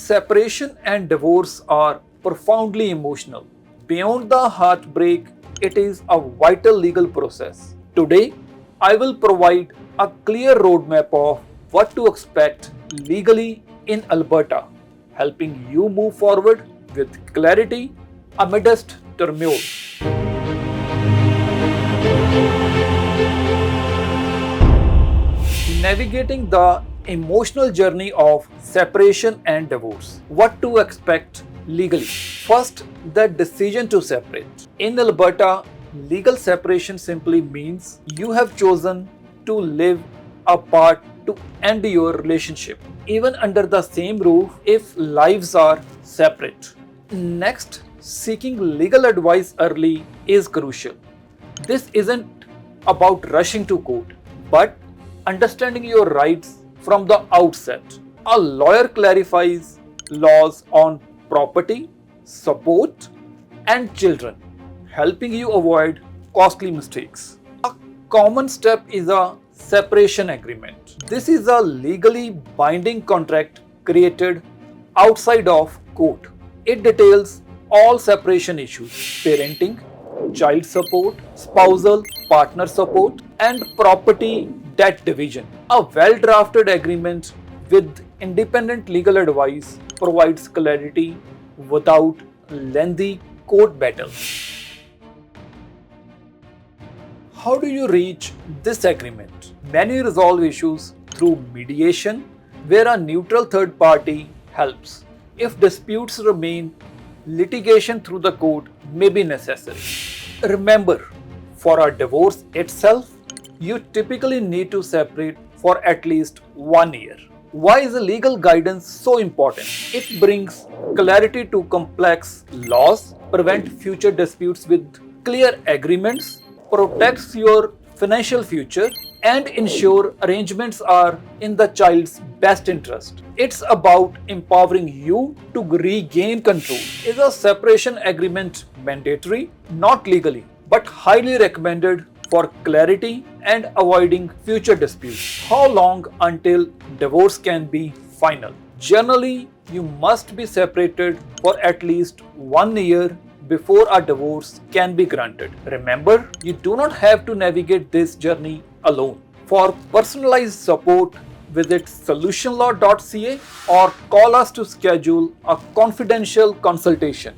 separation and divorce are profoundly emotional. Beyond the heartbreak, it is a vital legal process. Today, I will provide a clear roadmap of what to expect legally in Alberta, helping you move forward with clarity amidst turmoil. Navigating the emotional journey of separation and divorce. What to expect legally. First, the decision to separate. In Alberta, legal separation simply means you have chosen to live apart to end your relationship, even under the same roof if lives are separate. Next, seeking legal advice early is crucial. This isn't about rushing to court, but understanding your rights from the outset. A lawyer clarifies laws on property, support, and children, helping you avoid costly mistakes. A common step is a separation agreement. This is a legally binding contract created outside of court. It details all separation issues: parenting, child support, spousal partner support, and property debt division. A well drafted agreement with independent legal advice provides clarity without lengthy court battles. How do you reach this agreement? Many resolve issues through mediation, where a neutral third party helps. If disputes remain, litigation through the court may be necessary. Remember, for a divorce itself, you typically need to separate for at least 1 year. Why is legal guidance so important? It brings clarity to complex laws, prevents future disputes with clear agreements, protects your financial future, and ensure arrangements are in the child's best interest. It's about empowering you to regain control. Is a separation agreement mandatory? Not legally, but highly recommended for clarity and avoiding future disputes. How long until divorce can be final? Generally, you must be separated for at least 1 year before a divorce can be granted. Remember, you do not have to navigate this journey alone. For personalized support, visit solutionlaw.ca or call us to schedule a confidential consultation.